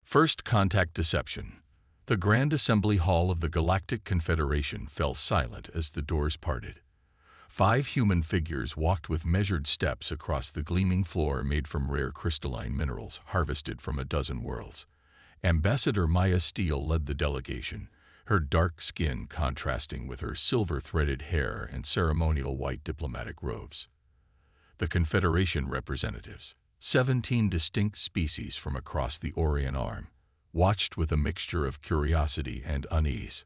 First contact deception. The Grand Assembly Hall of the Galactic Confederation fell silent as the doors parted. 5 human figures walked with measured steps across the gleaming floor made from rare crystalline minerals harvested from a dozen worlds. Ambassador Maya Steele led the delegation, her dark skin contrasting with her silver-threaded hair and ceremonial white diplomatic robes. The Confederation representatives, 17 distinct species from across the Orion Arm, watched with a mixture of curiosity and unease.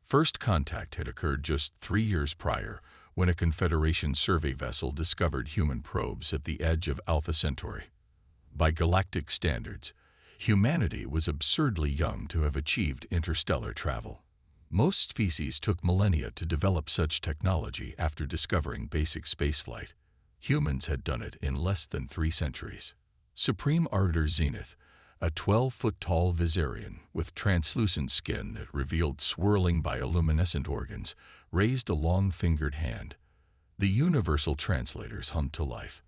First contact had occurred just 3 years prior, when a Confederation survey vessel discovered human probes at the edge of Alpha Centauri. By galactic standards, humanity was absurdly young to have achieved interstellar travel. Most species took millennia to develop such technology after discovering basic spaceflight. Humans had done it in less than 3 centuries. Supreme Arbiter Zenith, a 12-foot-tall Viserion with translucent skin that revealed swirling bioluminescent organs, raised a long-fingered hand. The universal translators hummed to life.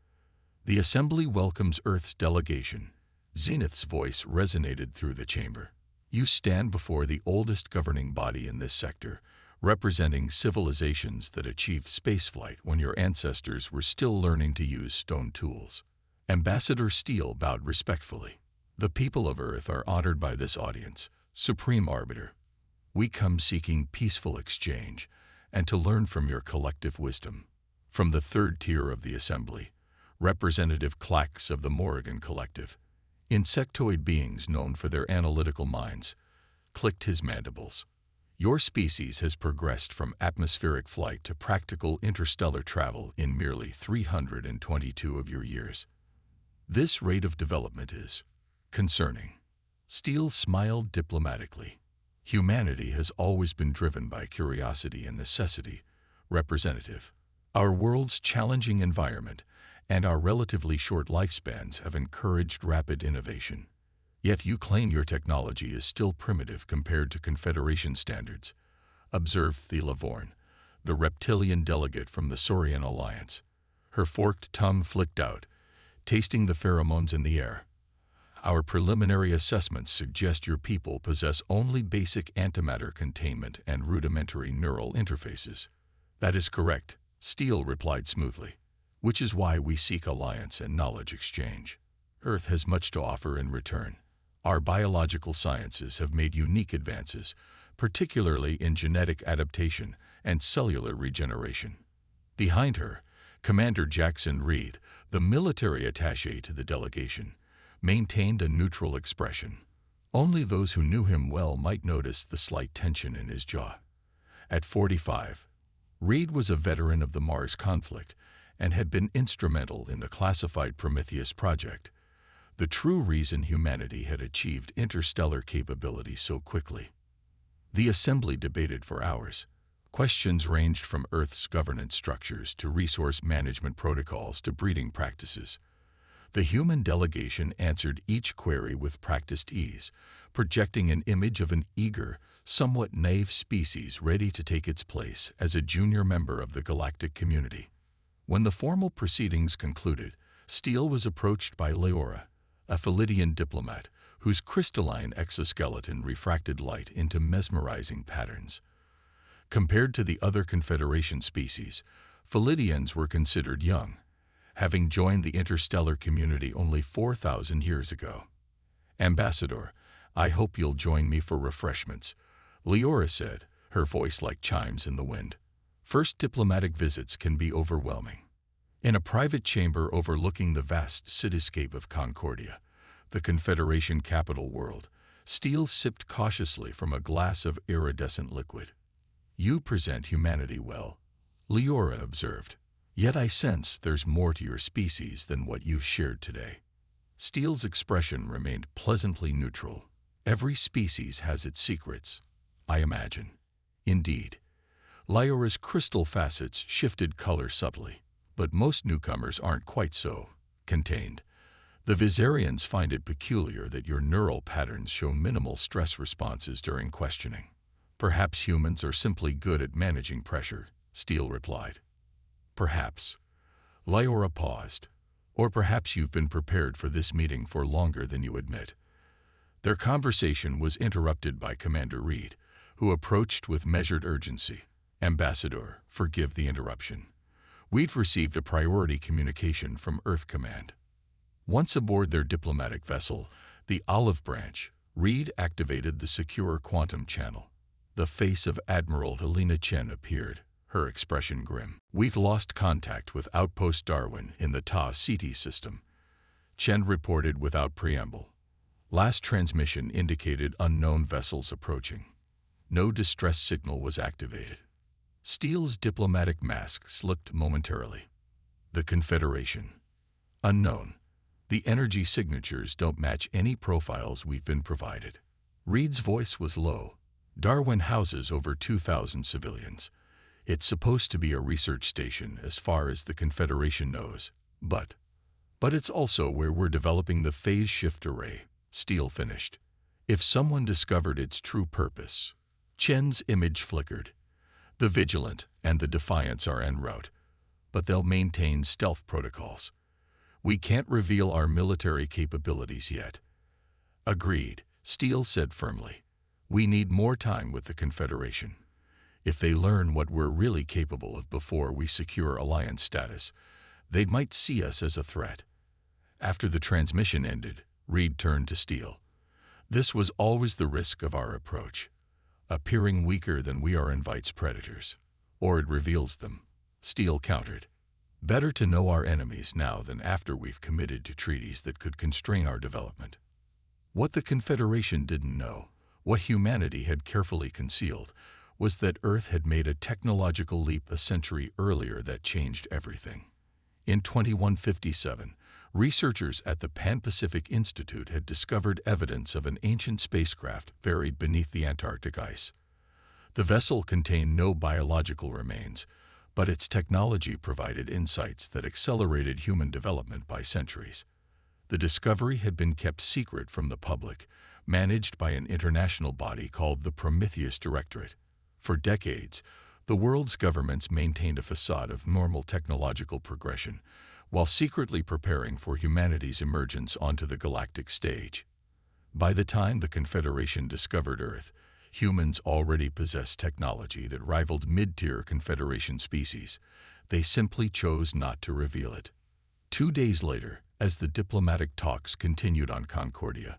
The Assembly welcomes Earth's delegation. Zenith's voice resonated through the chamber. You stand before the oldest governing body in this sector, representing civilizations that achieved spaceflight when your ancestors were still learning to use stone tools. Ambassador Steele bowed respectfully. The people of Earth are honored by this audience, Supreme Arbiter. We come seeking peaceful exchange and to learn from your collective wisdom. From the 3rd tier of the Assembly, Representative Clax of the Morrigan Collective, insectoid beings known for their analytical minds, clicked his mandibles. Your species has progressed from atmospheric flight to practical interstellar travel in merely 322 of your years. This rate of development is concerning. Steele smiled diplomatically. Humanity has always been driven by curiosity and necessity, Representative. Our world's challenging environment and our relatively short lifespans have encouraged rapid innovation. Yet you claim your technology is still primitive compared to Confederation standards, observed Thela Vorn, the reptilian delegate from the Saurian Alliance. Her forked tongue flicked out, tasting the pheromones in the air. Our preliminary assessments suggest your people possess only basic antimatter containment and rudimentary neural interfaces. That is correct, Steele replied smoothly, which is why we seek alliance and knowledge exchange. Earth has much to offer in return. Our biological sciences have made unique advances, particularly in genetic adaptation and cellular regeneration. Behind her, Commander Jackson Reed, the military attaché to the delegation, maintained a neutral expression. Only those who knew him well might notice the slight tension in his jaw. At 45, Reed was a veteran of the Mars conflict and had been instrumental in the classified Prometheus project, the true reason humanity had achieved interstellar capability so quickly. The Assembly debated for hours. Questions ranged from Earth's governance structures to resource management protocols to breeding practices. The human delegation answered each query with practiced ease, projecting an image of an eager, somewhat naive species ready to take its place as a junior member of the galactic community. When the formal proceedings concluded, Steele was approached by Leora, a Philidian diplomat whose crystalline exoskeleton refracted light into mesmerizing patterns. Compared to the other Confederation species, Philidians were considered young, having joined the interstellar community only 4,000 years ago. Ambassador, I hope you'll join me for refreshments, Leora said, her voice like chimes in the wind. First diplomatic visits can be overwhelming. In a private chamber overlooking the vast cityscape of Concordia, the Confederation capital world, Steele sipped cautiously from a glass of iridescent liquid. You present humanity well, Leora observed. Yet I sense there's more to your species than what you've shared today. Steele's expression remained pleasantly neutral. Every species has its secrets, I imagine. Indeed. Leora's crystal facets shifted color subtly, but most newcomers aren't quite so contained. The Viserians find it peculiar that your neural patterns show minimal stress responses during questioning. Perhaps humans are simply good at managing pressure, Steele replied. Perhaps. Leora paused. Or perhaps you've been prepared for this meeting for longer than you admit. Their conversation was interrupted by Commander Reed, who approached with measured urgency. "Ambassador, forgive the interruption. We've received a priority communication from Earth Command." Once aboard their diplomatic vessel, the Olive Branch, Reed activated the secure quantum channel. The face of Admiral Helena Chen appeared, her expression grim. "We've lost contact with Outpost Darwin in the Ta-Ceti system," Chen reported without preamble. Last transmission indicated unknown vessels approaching. No distress signal was activated. Steele's diplomatic mask slipped momentarily. "The Confederation. Unknown. The energy signatures don't match any profiles we've been provided." Reed's voice was low. "Darwin houses over 2,000 civilians. It's supposed to be a research station as far as the Confederation knows, but it's also where we're developing the phase shift array," Steele finished. "If someone discovered its true purpose..." Chen's image flickered. "The Vigilant and the Defiance are en route, but they'll maintain stealth protocols. We can't reveal our military capabilities yet." "Agreed," Steele said firmly. "We need more time with the Confederation. If they learn what we're really capable of before we secure alliance status, they might see us as a threat." After the transmission ended, Reed turned to Steele. "This was always the risk of our approach. Appearing weaker than we are invites predators, or it reveals them," Steele countered. "Better to know our enemies now than after we've committed to treaties that could constrain our development." What the Confederation didn't know, what humanity had carefully concealed, was that Earth had made a technological leap a century earlier that changed everything. In 2157, researchers at the Pan-Pacific Institute had discovered evidence of an ancient spacecraft buried beneath the Antarctic ice. The vessel contained no biological remains, but its technology provided insights that accelerated human development by centuries. The discovery had been kept secret from the public, managed by an international body called the Prometheus Directorate. For decades, the world's governments maintained a facade of normal technological progression, while secretly preparing for humanity's emergence onto the galactic stage. By the time the Confederation discovered Earth, humans already possessed technology that rivaled mid-tier Confederation species. They simply chose not to reveal it. 2 days later, as the diplomatic talks continued on Concordia,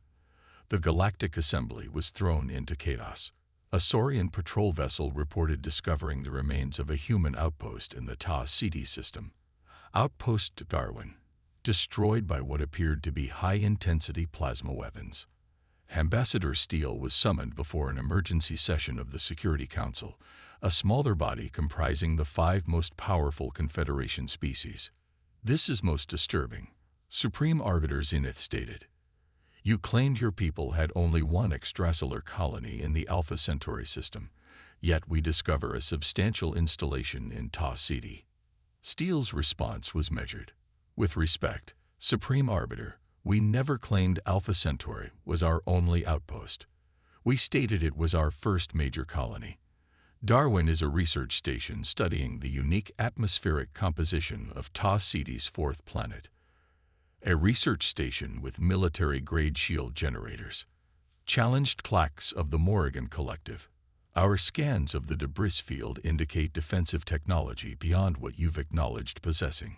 the Galactic Assembly was thrown into chaos. A Saurian patrol vessel reported discovering the remains of a human outpost in the Ta-Ceti system. Outpost Darwin, destroyed by what appeared to be high-intensity plasma weapons. Ambassador Steele was summoned before an emergency session of the Security Council, a smaller body comprising the 5 most powerful Confederation species. "This is most disturbing," Supreme Arbiter Zenith stated. "You claimed your people had only one extrasolar colony in the Alpha Centauri system, yet we discover a substantial installation in Ta-Ceti." Steele's response was measured. "With respect, Supreme Arbiter, we never claimed Alpha Centauri was our only outpost. We stated it was our first major colony. Darwin is a research station studying the unique atmospheric composition of Ta-Ceti's 4th planet. A research station with military-grade shield generators," challenged Clax of the Morrigan Collective. "Our scans of the debris field indicate defensive technology beyond what you've acknowledged possessing."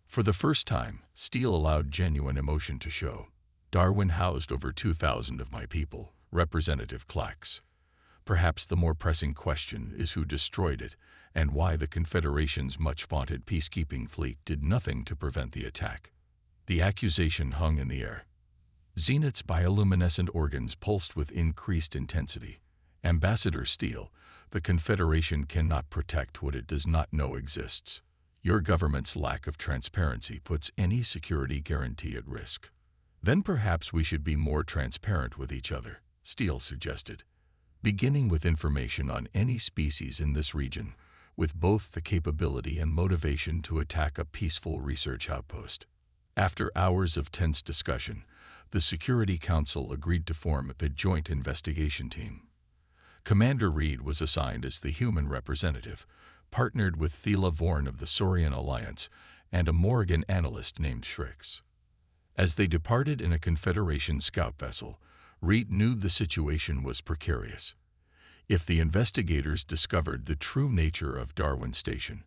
For the first time, Steele allowed genuine emotion to show. "Darwin housed over 2,000 of my people, Representative Clax. Perhaps the more pressing question is who destroyed it, and why the Confederation's much-vaunted peacekeeping fleet did nothing to prevent the attack." The accusation hung in the air. Zenith's bioluminescent organs pulsed with increased intensity. "Ambassador Steele, the Confederation cannot protect what it does not know exists. Your government's lack of transparency puts any security guarantee at risk." "Then perhaps we should be more transparent with each other," Steele suggested. "Beginning with information on any species in this region, with both the capability and motivation to attack a peaceful research outpost." After hours of tense discussion, the Security Council agreed to form a joint investigation team. Commander Reed was assigned as the human representative, partnered with Thela Vorn of the Saurian Alliance and a Morrigan analyst named Shrix. As they departed in a Confederation scout vessel, Reed knew the situation was precarious. If the investigators discovered the true nature of Darwin Station,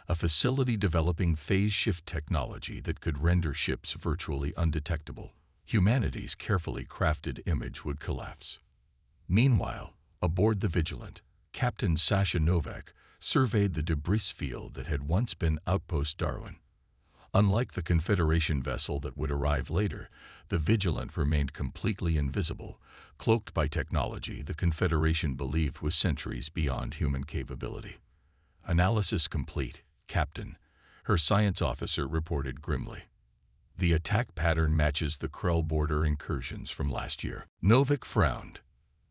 a facility developing phase-shift technology that could render ships virtually undetectable, humanity's carefully crafted image would collapse. Meanwhile, aboard the Vigilant, Captain Sasha Novak surveyed the debris field that had once been Outpost Darwin. Unlike the Confederation vessel that would arrive later, the Vigilant remained completely invisible, cloaked by technology the Confederation believed was centuries beyond human capability. "Analysis complete, Captain," her science officer reported grimly. "The attack pattern matches the Krell border incursions from last year." Novak frowned.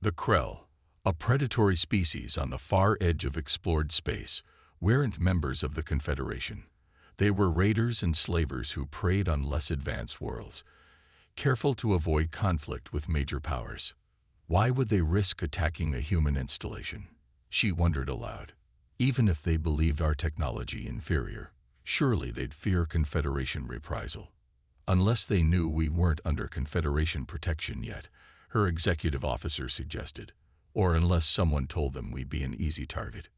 The Krell, a predatory species on the far edge of explored space, weren't members of the Confederation. They were raiders and slavers who preyed on less advanced worlds, careful to avoid conflict with major powers. Why would they risk attacking a human installation? She wondered aloud. Even if they believed our technology inferior, surely they'd fear Confederation reprisal. Unless they knew we weren't under Confederation protection yet, her executive officer suggested, or unless someone told them we'd be an easy target.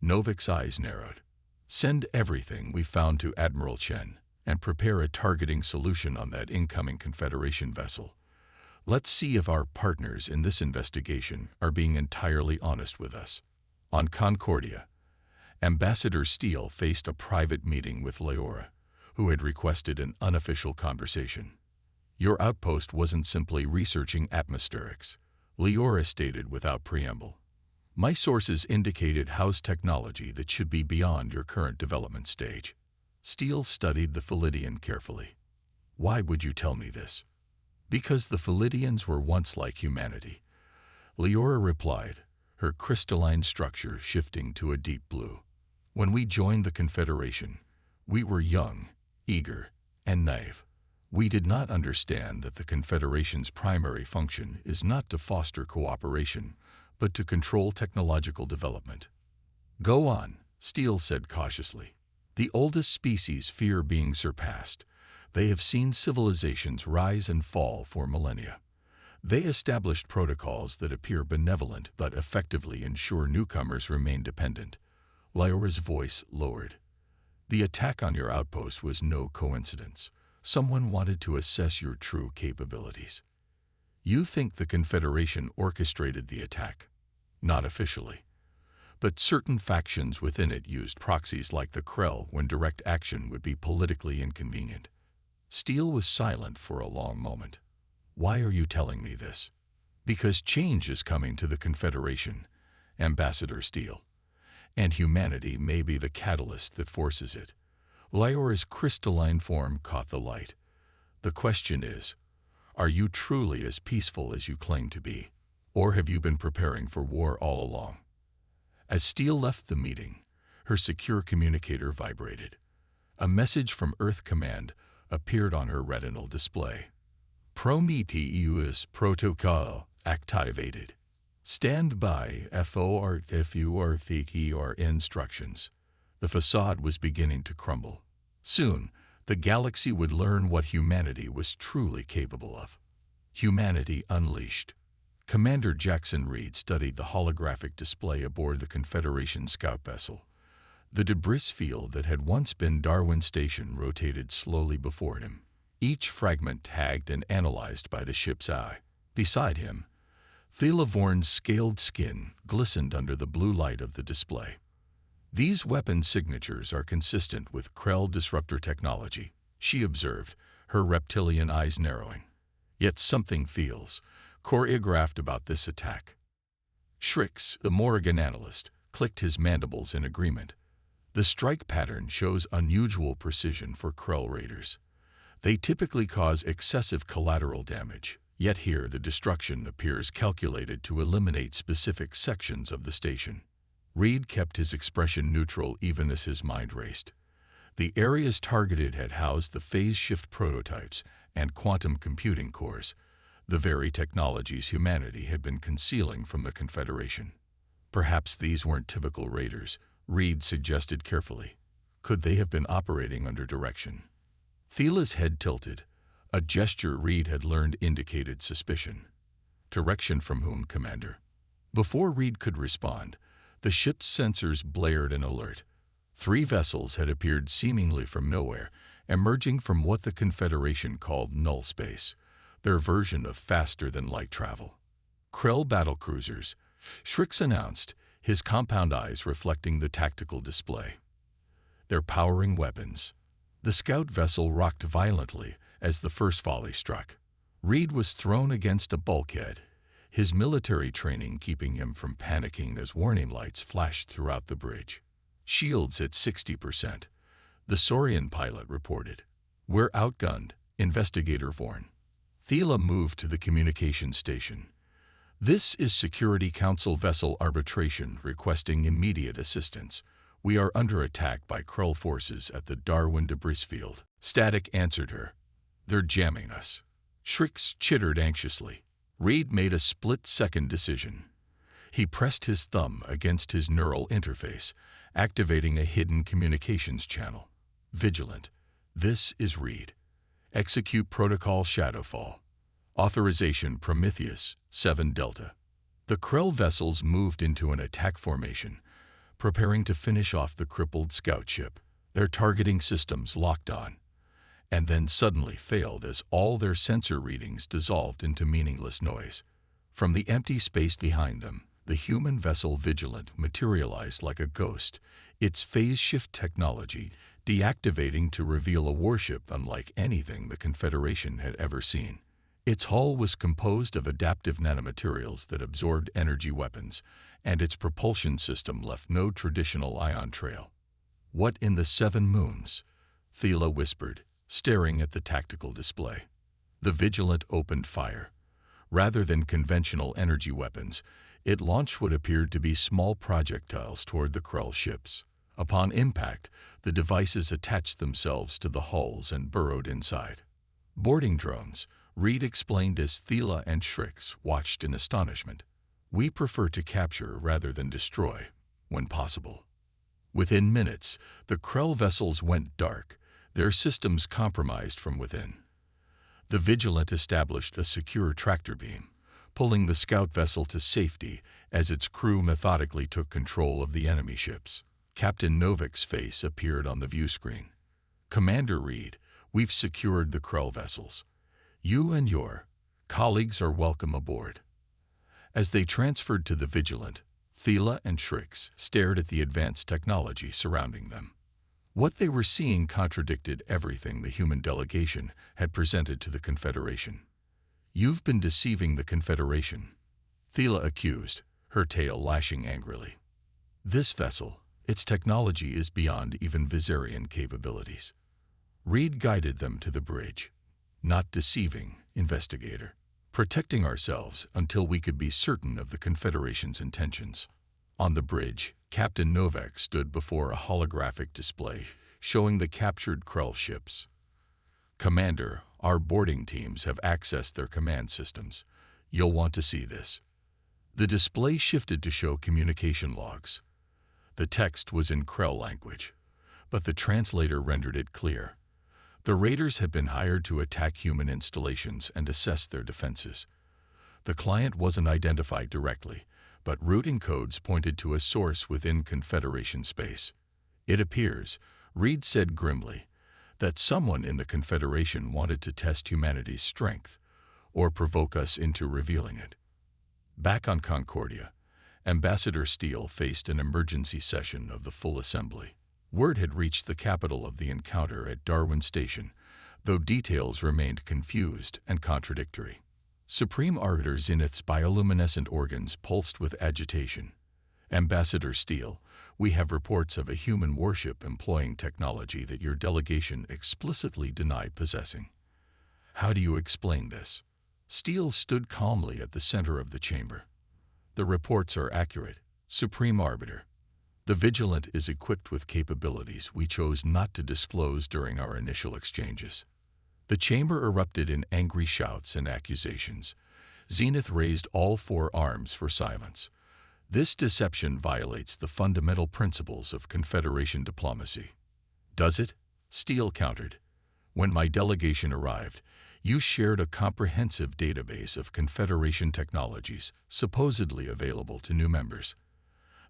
Novak's eyes narrowed. "Send everything we found to Admiral Chen and prepare a targeting solution on that incoming Confederation vessel. Let's see if our partners in this investigation are being entirely honest with us." On Concordia, Ambassador Steele faced a private meeting with Leora, who had requested an unofficial conversation. "Your outpost wasn't simply researching atmospherics," Leora stated without preamble. "My sources indicated house technology that should be beyond your current development stage." Steele studied the Philidian carefully. "Why would you tell me this?" "Because the Philidians were once like humanity," Leora replied, her crystalline structure shifting to a deep blue. "When we joined the Confederation, we were young, eager, and naive. We did not understand that the Confederation's primary function is not to foster cooperation, but to control technological development." "Go on," Steele said cautiously. "The oldest species fear being surpassed. They have seen civilizations rise and fall for millennia. They established protocols that appear benevolent but effectively ensure newcomers remain dependent." Leora's voice lowered. "The attack on your outpost was no coincidence. Someone wanted to assess your true capabilities." "You think the Confederation orchestrated the attack?" "Not officially. But certain factions within it used proxies like the Krell when direct action would be politically inconvenient." Steele was silent for a long moment. "Why are you telling me this?" "Because change is coming to the Confederation, Ambassador Steele, and humanity may be the catalyst that forces it." Leora's crystalline form caught the light. "The question is, are you truly as peaceful as you claim to be, or have you been preparing for war all along?" As Steele left the meeting, her secure communicator vibrated. A message from Earth Command appeared on her retinal display. "Prometheus protocol activated. Stand by for if you are thinking your instructions." The facade was beginning to crumble. Soon, the galaxy would learn what humanity was truly capable of. Humanity unleashed. Commander Jackson Reed studied the holographic display aboard the Confederation scout vessel. The debris field that had once been Darwin Station rotated slowly before him, each fragment tagged and analyzed by the ship's eye. Beside him, Thelavorn's scaled skin glistened under the blue light of the display. "These weapon signatures are consistent with Krell disruptor technology," she observed, her reptilian eyes narrowing. "Yet something feels choreographed about this attack." Shrix, the Morrigan analyst, clicked his mandibles in agreement. "The strike pattern shows unusual precision for Krell raiders. They typically cause excessive collateral damage, yet here the destruction appears calculated to eliminate specific sections of the station." Reed kept his expression neutral even as his mind raced. The areas targeted had housed the phase-shift prototypes and quantum computing cores, the very technologies humanity had been concealing from the Confederation. "Perhaps these weren't typical raiders," Reed suggested carefully. "Could they have been operating under direction?" Thela's head tilted, a gesture Reed had learned indicated suspicion. Direction from whom, Commander? Before Reed could respond, the ship's sensors blared an alert. 3 vessels had appeared seemingly from nowhere, emerging from what the Confederation called null space, their version of faster-than-light travel. Krell battlecruisers, Shrix announced, his compound eyes reflecting the tactical display. They're powering weapons. The scout vessel rocked violently as the first volley struck. Reed was thrown against a bulkhead, his military training keeping him from panicking as warning lights flashed throughout the bridge. Shields at 60%. The Saurian pilot reported. We're outgunned, Investigator Vorn. Thela moved to the communications station. This is Security Council vessel arbitration requesting immediate assistance. We are under attack by Krull forces at the Darwin debris field. Static answered her. They're jamming us. Shrix chittered anxiously. Reed made a split-second decision. He pressed his thumb against his neural interface, activating a hidden communications channel. Vigilant. This is Reed. Execute Protocol Shadowfall. Authorization Prometheus 7 Delta. The Krell vessels moved into an attack formation, preparing to finish off the crippled scout ship, their targeting systems locked on, and then suddenly failed as all their sensor readings dissolved into meaningless noise. From the empty space behind them, the human vessel Vigilant materialized like a ghost, its phase shift technology deactivating to reveal a warship unlike anything the Confederation had ever seen. Its hull was composed of adaptive nanomaterials that absorbed energy weapons, and its propulsion system left no traditional ion trail. What in the 7 moons? Thela whispered, staring at the tactical display. The Vigilant opened fire. Rather than conventional energy weapons, it launched what appeared to be small projectiles toward the Krell ships. Upon impact, the devices attached themselves to the hulls and burrowed inside. Boarding drones, Reed explained as Thela and Shrix watched in astonishment. We prefer to capture rather than destroy, when possible. Within minutes, the Krell vessels went dark, their systems compromised from within. The Vigilant established a secure tractor beam, pulling the scout vessel to safety as its crew methodically took control of the enemy ships. Captain Novik's face appeared on the view screen. Commander Reed, we've secured the Krell vessels. You and your colleagues are welcome aboard. As they transferred to the Vigilant, Thela and Shrix stared at the advanced technology surrounding them. What they were seeing contradicted everything the human delegation had presented to the Confederation. You've been deceiving the Confederation, Thela accused, her tail lashing angrily. This vessel, its technology is beyond even Viserion capabilities. Reed guided them to the bridge. Not deceiving, Investigator. Protecting ourselves until we could be certain of the Confederation's intentions. On the bridge, Captain Novak stood before a holographic display showing the captured Krell ships. Commander, our boarding teams have accessed their command systems. You'll want to see this. The display shifted to show communication logs. The text was in Krell language, but the translator rendered it clear. The raiders had been hired to attack human installations and assess their defenses. The client wasn't identified directly, but routing codes pointed to a source within Confederation space. It appears, Reed said grimly, that someone in the Confederation wanted to test humanity's strength, or provoke us into revealing it. Back on Concordia, Ambassador Steele faced an emergency session of the full assembly. Word had reached the capital of the encounter at Darwin Station, though details remained confused and contradictory. Supreme Arbiter Zenith's bioluminescent organs pulsed with agitation. Ambassador Steele, we have reports of a human warship employing technology that your delegation explicitly denied possessing. How do you explain this? Steele stood calmly at the center of the chamber. The reports are accurate, Supreme Arbiter. The Vigilant is equipped with capabilities we chose not to disclose during our initial exchanges. The chamber erupted in angry shouts and accusations. Zenith raised all 4 arms for silence. This deception violates the fundamental principles of Confederation diplomacy. Does it? Steele countered. When my delegation arrived, You shared a comprehensive database of Confederation technologies supposedly available to new members.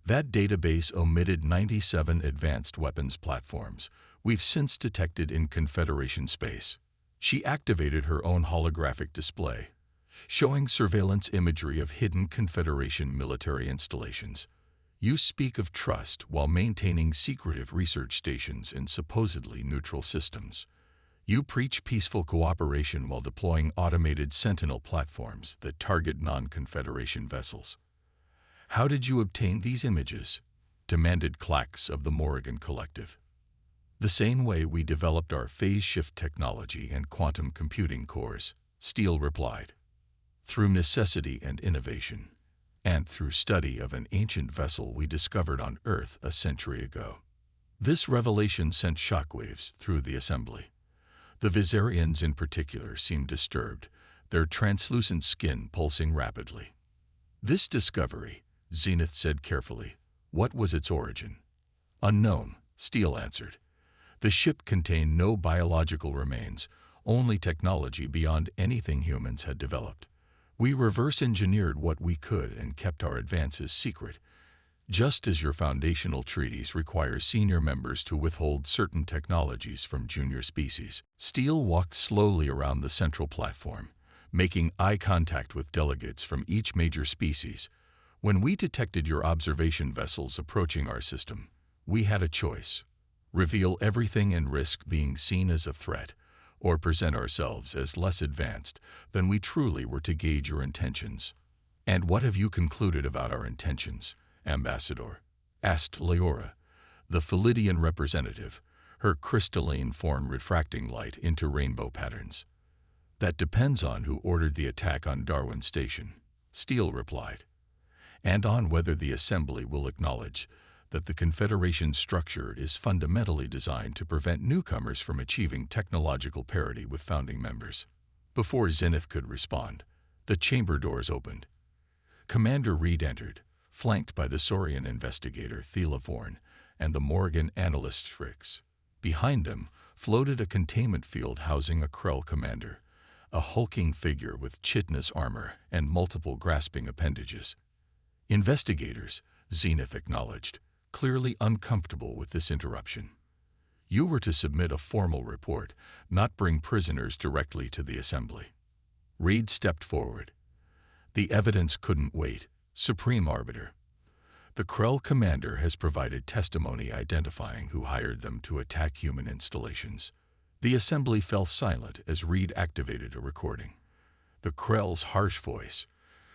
That database omitted 97 advanced weapons platforms we've since detected in Confederation space. She activated her own holographic display, showing surveillance imagery of hidden Confederation military installations. You speak of trust while maintaining secretive research stations in supposedly neutral systems. You preach peaceful cooperation while deploying automated Sentinel platforms that target non-Confederation vessels. How did you obtain these images? Demanded Clax of the Morrigan Collective. The same way we developed our phase shift technology and quantum computing cores, Steele replied. Through necessity and innovation, and through study of an ancient vessel we discovered on Earth a century ago. This revelation sent shockwaves through the assembly. The Viserians in particular seemed disturbed, their translucent skin pulsing rapidly. This discovery, Zenith said carefully. What was its origin? Unknown, Steele answered. The ship contained no biological remains, only technology beyond anything humans had developed. We reverse-engineered what we could and kept our advances secret, just as your foundational treaties require senior members to withhold certain technologies from junior species. Steele walked slowly around the central platform, making eye contact with delegates from each major species. When we detected your observation vessels approaching our system, we had a choice: reveal everything and risk being seen as a threat, or present ourselves as less advanced than we truly were to gauge your intentions. And what have you concluded about our intentions, Ambassador? Asked Leora, the Philidian representative, her crystalline form refracting light into rainbow patterns. That depends on who ordered the attack on Darwin Station, Steele replied, and on whether the Assembly will acknowledge that the Confederation's structure is fundamentally designed to prevent newcomers from achieving technological parity with founding members. Before Zenith could respond, the chamber doors opened. Commander Reed entered, flanked by the Saurian investigator Thelaphorn and the Morrigan analyst Strix. Behind them floated a containment field housing a Krell commander, a hulking figure with chitinous armor and multiple grasping appendages. Investigators, Zenith acknowledged, clearly uncomfortable with this interruption. You were to submit a formal report, not bring prisoners directly to the Assembly. Reed stepped forward. The evidence couldn't wait, Supreme Arbiter. The Krell commander has provided testimony identifying who hired them to attack human installations. The Assembly fell silent as Reed activated a recording. The Krell's harsh voice,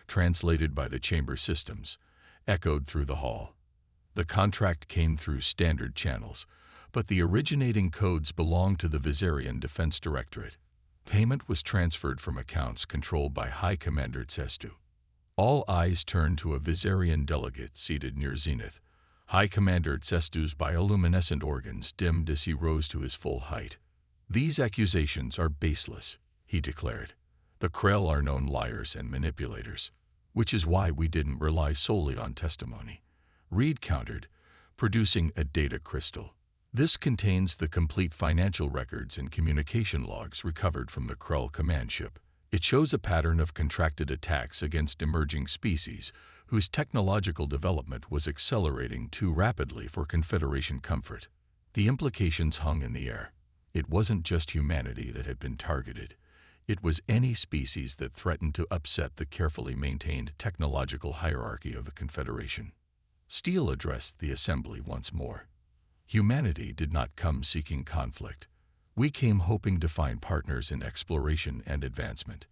translated by the chamber systems, echoed through the hall. The contract came through standard channels, but the originating codes belonged to the Viserian Defense Directorate. Payment was transferred from accounts controlled by High Commander Tsestu. All eyes turned to a Viserian delegate seated near Zenith. High Commander Tsestu's bioluminescent organs dimmed as he rose to his full height. These accusations are baseless, he declared. The Krell are known liars and manipulators, which is why we didn't rely solely on testimony. Reed countered, producing a data crystal. This contains the complete financial records and communication logs recovered from the Krell command ship. It shows a pattern of contracted attacks against emerging species whose technological development was accelerating too rapidly for Confederation comfort. The implications hung in the air. It wasn't just humanity that had been targeted. It was any species that threatened to upset the carefully maintained technological hierarchy of the Confederation. Steele addressed the Assembly once more. Humanity did not come seeking conflict. We came hoping to find partners in exploration and advancement.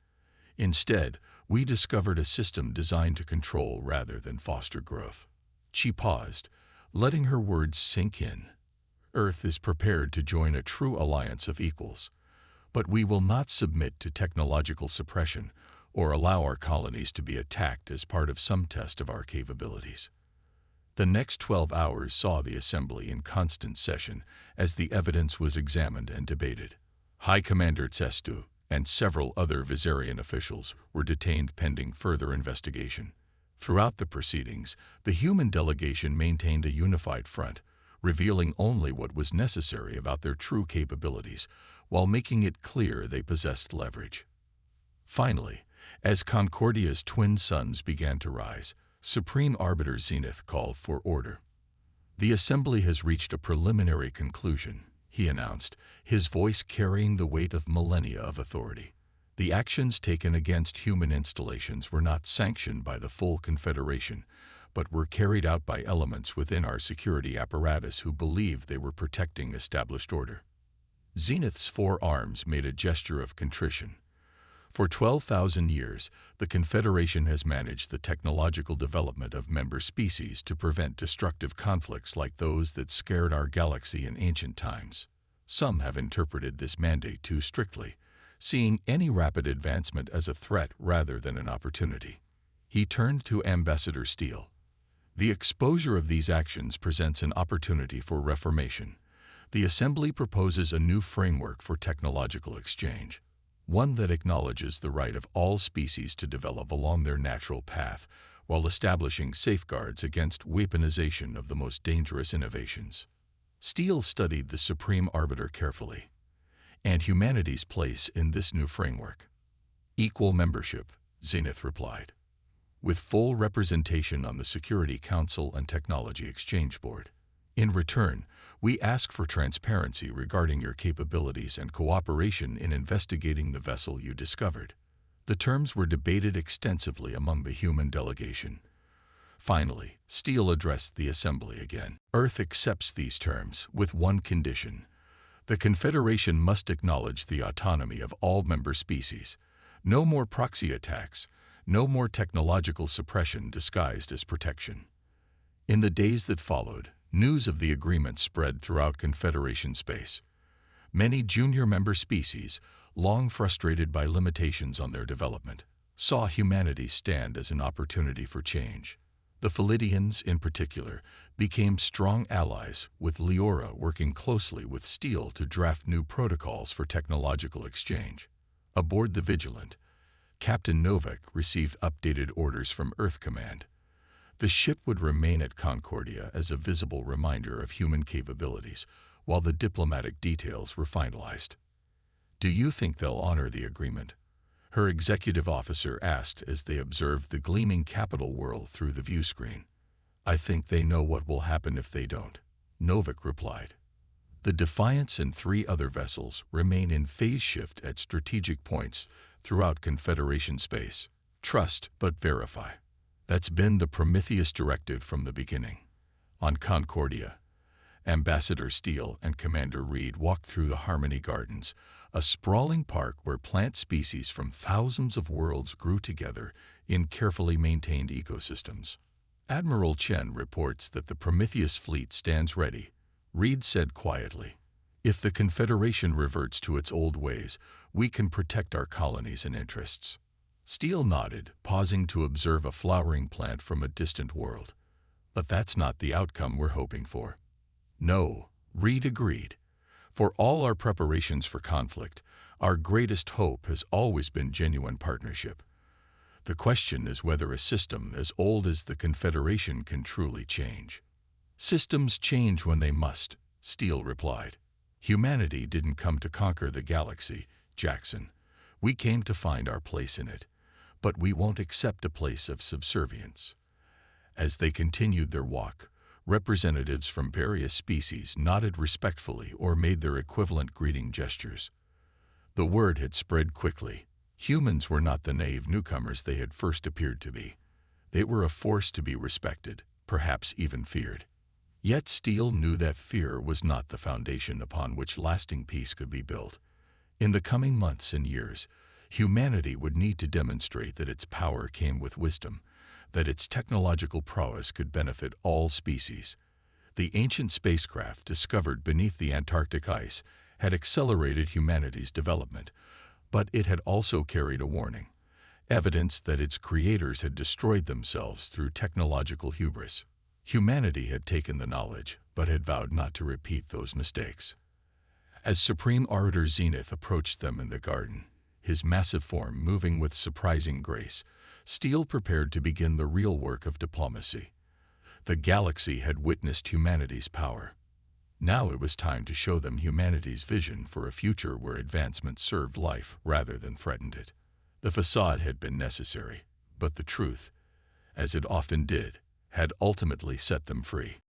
Instead, we discovered a system designed to control rather than foster growth. She paused, letting her words sink in. Earth is prepared to join a true alliance of equals, but we will not submit to technological suppression or allow our colonies to be attacked as part of some test of our capabilities. The next 12 hours saw the Assembly in constant session as the evidence was examined and debated. High Commander Tsestu and several other Viserian officials were detained pending further investigation. Throughout the proceedings, the human delegation maintained a unified front, revealing only what was necessary about their true capabilities, while making it clear they possessed leverage. Finally, as Concordia's twin suns began to rise, Supreme Arbiter Zenith called for order. "The assembly has reached a preliminary conclusion," he announced, his voice carrying the weight of millennia of authority. "The actions taken against human installations were not sanctioned by the full Confederation, but were carried out by elements within our security apparatus who believed they were protecting established order." Zenith's four arms made a gesture of contrition. For 12,000 years, the Confederation has managed the technological development of member species to prevent destructive conflicts like those that scared our galaxy in ancient times. Some have interpreted this mandate too strictly, seeing any rapid advancement as a threat rather than an opportunity. He turned to Ambassador Steele. "The exposure of these actions presents an opportunity for reformation. The Assembly proposes a new framework for technological exchange, one that acknowledges the right of all species to develop along their natural path, while establishing safeguards against weaponization of the most dangerous innovations." Steele studied the Supreme Arbiter carefully. "And humanity's place in this new framework?" "Equal membership," Zenith replied, "with full representation on the Security Council and Technology Exchange Board. In return, we ask for transparency regarding your capabilities and cooperation in investigating the vessel you discovered." The terms were debated extensively among the human delegation. Finally, Steele addressed the Assembly again. "Earth accepts these terms, with one condition. The Confederation must acknowledge the autonomy of all member species. No more proxy attacks, no more technological suppression disguised as protection." In the days that followed, news of the agreement spread throughout Confederation space. Many junior member species, long frustrated by limitations on their development, saw humanity stand as an opportunity for change. The Philidians, in particular, became strong allies, with Leora working closely with Steele to draft new protocols for technological exchange. Aboard the Vigilant, Captain Novak received updated orders from Earth Command. The ship would remain at Concordia as a visible reminder of human capabilities, while the diplomatic details were finalized. "Do you think they'll honor the agreement?" her executive officer asked as they observed the gleaming capital whirl through the viewscreen. "I think they know what will happen if they don't," Novak replied. The Defiance and 3 other vessels remain in phase shift at strategic points throughout Confederation space. Trust but verify. That's been the Prometheus directive from the beginning. On Concordia, Ambassador Steele and Commander Reed walked through the Harmony Gardens, a sprawling park where plant species from thousands of worlds grew together in carefully maintained ecosystems. Admiral Chen reports that the Prometheus fleet stands ready, Reed said quietly. "If the Confederation reverts to its old ways, we can protect our colonies and interests." Steele nodded, pausing to observe a flowering plant from a distant world. "But that's not the outcome we're hoping for." "No," Reed agreed. "For all our preparations for conflict, our greatest hope has always been genuine partnership. The question is whether a system as old as the Confederation can truly change." "Systems change when they must," Steele replied. "Humanity didn't come to conquer the galaxy, Jackson. We came to find our place in it. But we won't accept a place of subservience." As they continued their walk, representatives from various species nodded respectfully or made their equivalent greeting gestures. The word had spread quickly. Humans were not the naive newcomers they had first appeared to be. They were a force to be respected, perhaps even feared. Yet Steele knew that fear was not the foundation upon which lasting peace could be built. In the coming months and years, humanity would need to demonstrate that its power came with wisdom, that its technological prowess could benefit all species. The ancient spacecraft discovered beneath the Antarctic ice had accelerated humanity's development, but it had also carried a warning, evidence that its creators had destroyed themselves through technological hubris. Humanity had taken the knowledge, but had vowed not to repeat those mistakes. As Supreme Arbiter Zenith approached them in the garden, his massive form moving with surprising grace, Steele prepared to begin the real work of diplomacy. The galaxy had witnessed humanity's power. Now it was time to show them humanity's vision for a future where advancement served life rather than threatened it. The facade had been necessary, but the truth, as it often did, had ultimately set them free.